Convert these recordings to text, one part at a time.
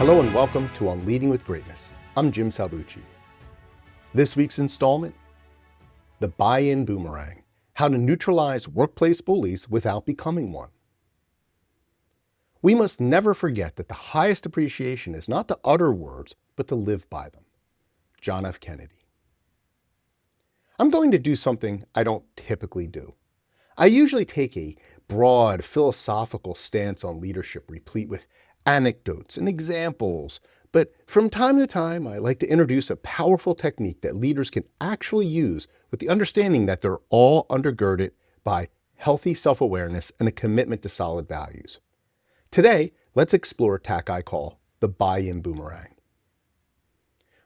Hello and welcome to On Leading with Greatness. I'm Jim Salvucci. This week's installment, the buy-in boomerang, how to neutralize workplace bullies without becoming one. We must never forget that the highest appreciation is not to utter words, but to live by them. John F. Kennedy. I'm going to do something I don't typically do. I usually take a broad philosophical stance on leadership, replete with anecdotes and examples, but from time to time, I like to introduce a powerful technique that leaders can actually use with the understanding that they're all undergirded by healthy self-awareness and a commitment to solid values. Today, let's explore a tack I call the buy-in boomerang.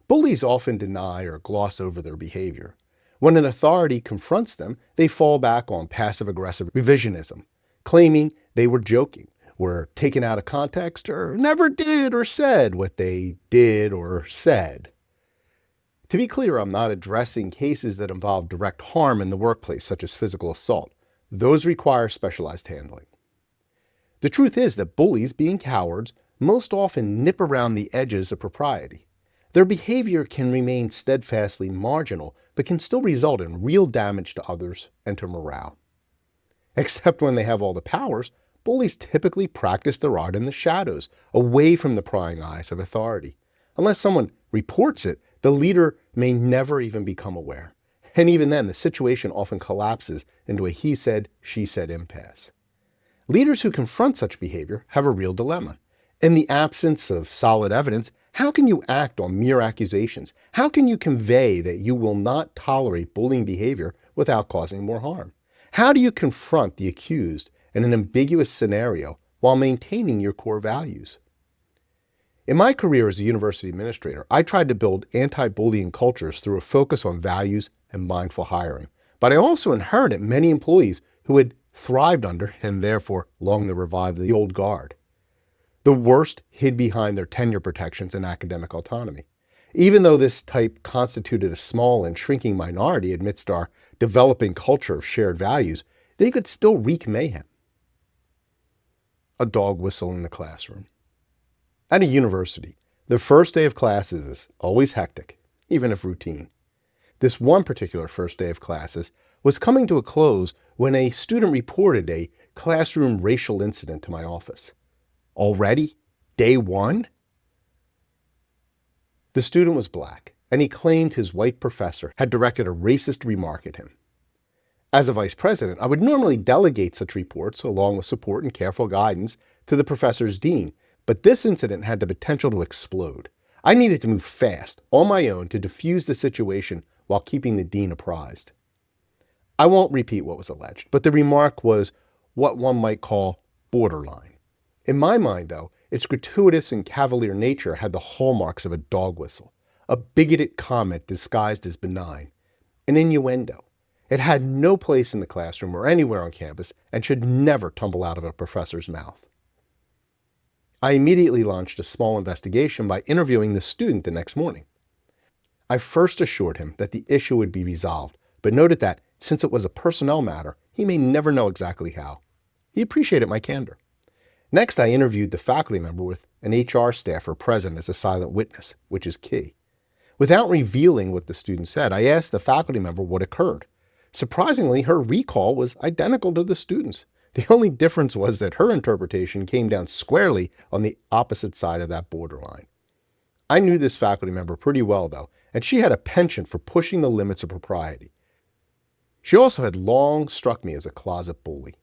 Bullies often deny or gloss over their behavior. When an authority confronts them, they fall back on passive-aggressive revisionism, claiming they were joking, were taken out of context, or never did or said what they did or said. To be clear, I'm not addressing cases that involve direct harm in the workplace, such as physical assault. Those require specialized handling. The truth is that bullies, being cowards, most often nip around the edges of propriety. Their behavior can remain steadfastly marginal, but can still result in real damage to others and to morale. Except when they have all the powers, bullies typically practice their art in the shadows, away from the prying eyes of authority. Unless someone reports it, the leader may never even become aware. And even then, the situation often collapses into a he said, she said impasse. Leaders who confront such behavior have a real dilemma. In the absence of solid evidence, how can you act on mere accusations? How can you convey that you will not tolerate bullying behavior without causing more harm? How do you confront the accused in an ambiguous scenario while maintaining your core values? In my career as a university administrator, I tried to build anti-bullying cultures through a focus on values and mindful hiring. But I also inherited many employees who had thrived under and therefore longed to revive the old guard. The worst hid behind their tenure protections and academic autonomy. Even though this type constituted a small and shrinking minority amidst our developing culture of shared values, they could still wreak mayhem. A dog whistle in the classroom. At a university, the first day of classes is always hectic, even if routine. This one particular first day of classes was coming to a close when a student reported a classroom racial incident to my office. Already? Day one? The student was black, and he claimed his white professor had directed a racist remark at him. As a vice president, I would normally delegate such reports, along with support and careful guidance, to the professor's dean, but this incident had the potential to explode. I needed to move fast, on my own, to defuse the situation while keeping the dean apprised. I won't repeat what was alleged, but the remark was what one might call borderline. In my mind, though, its gratuitous and cavalier nature had the hallmarks of a dog whistle, a bigoted comment disguised as benign, an innuendo. It had no place in the classroom or anywhere on campus and should never tumble out of a professor's mouth. I immediately launched a small investigation by interviewing the student the next morning. I first assured him that the issue would be resolved, but noted that, since it was a personnel matter, he may never know exactly how. He appreciated my candor. Next, I interviewed the faculty member with an HR staffer present as a silent witness, which is key. Without revealing what the student said, I asked the faculty member what occurred. Surprisingly, her recall was identical to the student's. The only difference was that her interpretation came down squarely on the opposite side of that borderline. I knew this faculty member pretty well, though, and she had a penchant for pushing the limits of propriety. She also had long struck me as a closet bully.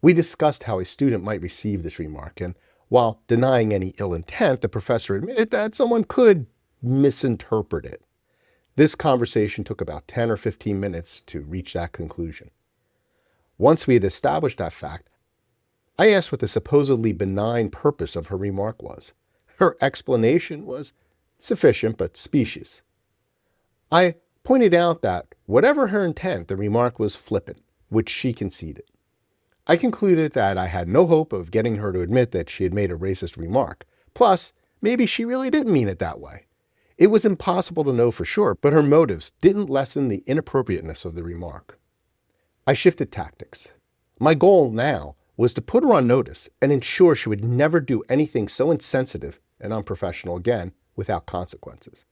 We discussed how a student might receive this remark, and while denying any ill intent, the professor admitted that someone could misinterpret it. This conversation took about 10 or 15 minutes to reach that conclusion. Once we had established that fact, I asked what the supposedly benign purpose of her remark was. Her explanation was sufficient but specious. I pointed out that, whatever her intent, the remark was flippant, which she conceded. I concluded that I had no hope of getting her to admit that she had made a racist remark. Plus, maybe she really didn't mean it that way. It was impossible to know for sure, but her motives didn't lessen the inappropriateness of the remark. I shifted tactics. My goal now was to put her on notice and ensure she would never do anything so insensitive and unprofessional again without consequences.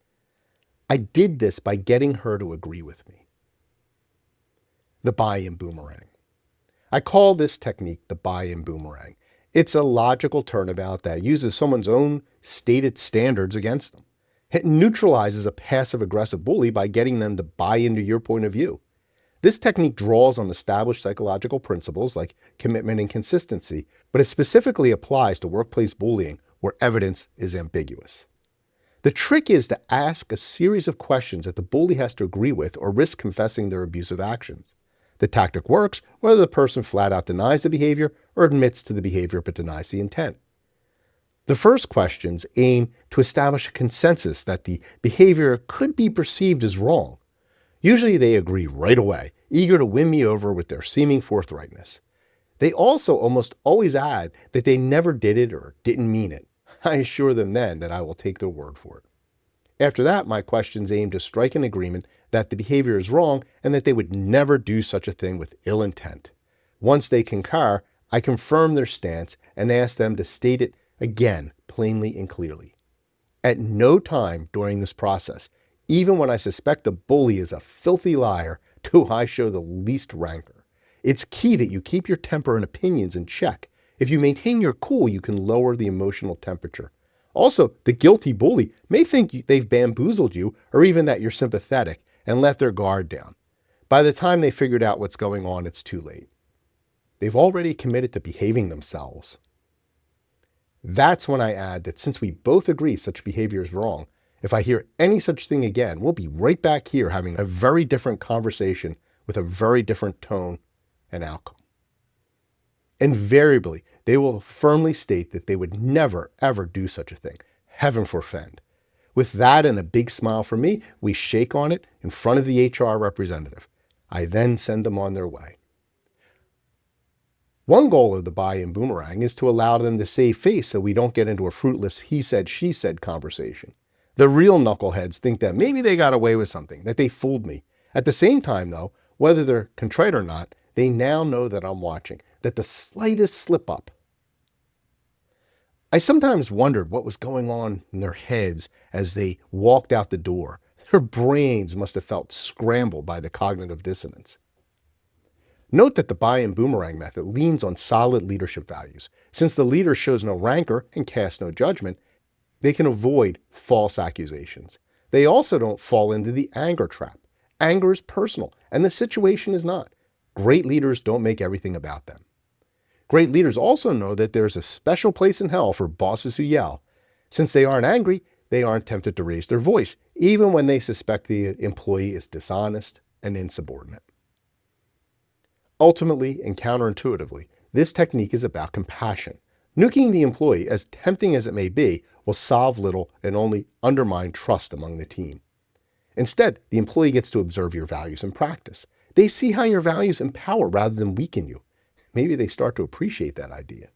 I did this by getting her to agree with me. The buy-in boomerang. I call this technique the buy-in boomerang. It's a logical turnabout that uses someone's own stated standards against them. It neutralizes a passive-aggressive bully by getting them to buy into your point of view. This technique draws on established psychological principles like commitment and consistency, but it specifically applies to workplace bullying where evidence is ambiguous. The trick is to ask a series of questions that the bully has to agree with or risk confessing their abusive actions. The tactic works whether the person flat out denies the behavior or admits to the behavior but denies the intent. The first questions aim to establish a consensus that the behavior could be perceived as wrong. Usually they agree right away, eager to win me over with their seeming forthrightness. They also almost always add that they never did it or didn't mean it. I assure them then that I will take their word for it. After that, my questions aim to strike an agreement that the behavior is wrong and that they would never do such a thing with ill intent. Once they concur, I confirm their stance and ask them to state it again, plainly and clearly. At no time during this process, even when I suspect the bully is a filthy liar, do I show the least rancor. It's key that you keep your temper and opinions in check. If you maintain your cool, you can lower the emotional temperature. Also, the guilty bully may think they've bamboozled you or even that you're sympathetic and let their guard down. By the time they figured out what's going on, it's too late. They've already committed to behaving themselves. That's when I add that since we both agree such behavior is wrong, if I hear any such thing again, we'll be right back here having a very different conversation with a very different tone and outcome. Invariably, they will firmly state that they would never, ever do such a thing. Heaven forfend. With that and a big smile from me, we shake on it in front of the HR representative. I then send them on their way. One goal of the buy-in boomerang is to allow them to save face so we don't get into a fruitless he said, she said conversation. The real knuckleheads think that maybe they got away with something, that they fooled me. At the same time, though, whether they're contrite or not, they now know that I'm watching, that the slightest slip-up. I sometimes wondered what was going on in their heads as they walked out the door. Their brains must have felt scrambled by the cognitive dissonance. Note that the buy-in boomerang method leans on solid leadership values. Since the leader shows no rancor and casts no judgment, they can avoid false accusations. They also don't fall into the anger trap. Anger is personal, and the situation is not. Great leaders don't make everything about them. Great leaders also know that there's a special place in hell for bosses who yell. Since they aren't angry, they aren't tempted to raise their voice, even when they suspect the employee is dishonest and insubordinate. Ultimately and counterintuitively, this technique is about compassion. Nuking the employee, as tempting as it may be, will solve little and only undermine trust among the team. Instead, the employee gets to observe your values and practice. They see how your values empower rather than weaken you. Maybe they start to appreciate that idea.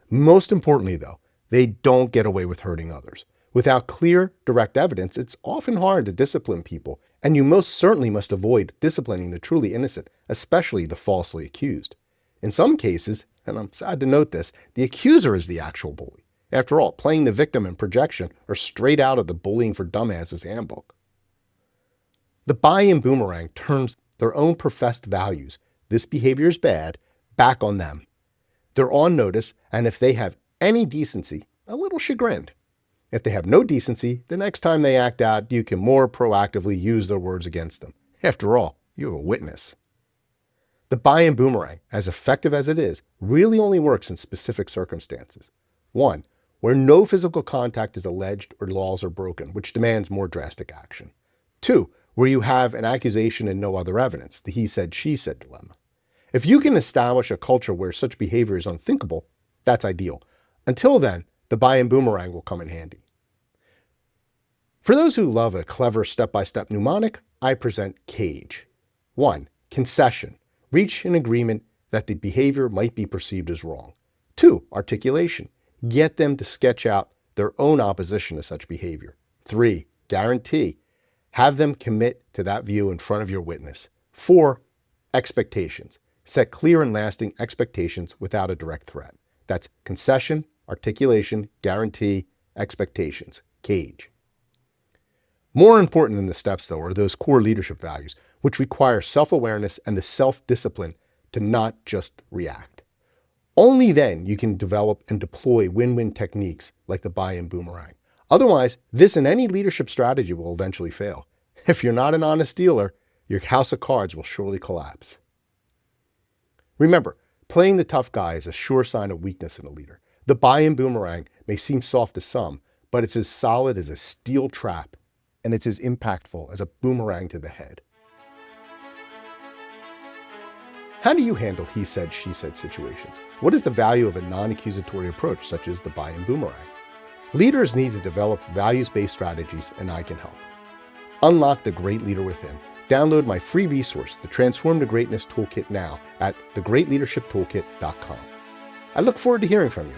Most importantly, though, they don't get away with hurting others. Without clear, direct evidence, it's often hard to discipline people, and you most certainly must avoid disciplining the truly innocent, especially the falsely accused. In some cases, and I'm sad to note this, the accuser is the actual bully. After all, playing the victim and projection are straight out of the Bullying for Dumbasses handbook. The buy-in boomerang turns their own professed values, this behavior is bad, back on them. They're on notice, and if they have any decency, a little chagrined. If they have no decency, the next time they act out, you can more proactively use their words against them. After all, you have a witness. The buy-in boomerang, as effective as it is, really only works in specific circumstances. 1, where no physical contact is alleged or laws are broken, which demands more drastic action. 2, where you have an accusation and no other evidence, the he said, she said dilemma. If you can establish a culture where such behavior is unthinkable, that's ideal. Until then, the buy-in boomerang will come in handy. For those who love a clever step-by-step mnemonic, I present CAGE. 1, concession. Reach an agreement that the behavior might be perceived as wrong. 2, articulation. Get them to sketch out their own opposition to such behavior. 3, guarantee. Have them commit to that view in front of your witness. 4, expectations. Set clear and lasting expectations without a direct threat. That's concession, articulation, guarantee, expectations, cage. More important than the steps, though, are those core leadership values, which require self-awareness and the self-discipline to not just react. Only then you can develop and deploy win-win techniques like the buy-in boomerang. Otherwise, this and any leadership strategy will eventually fail. If you're not an honest dealer, your house of cards will surely collapse. Remember, playing the tough guy is a sure sign of weakness in a leader. The buy-in boomerang may seem soft to some, but it's as solid as a steel trap, and it's as impactful as a boomerang to the head. How do you handle he said, she said situations? What is the value of a non-accusatory approach, such as the buy-in boomerang? Leaders need to develop values-based strategies, and I can help. Unlock the great leader within. Download my free resource, the Transform to Greatness Toolkit, now at thegreatleadershiptoolkit.com. I look forward to hearing from you.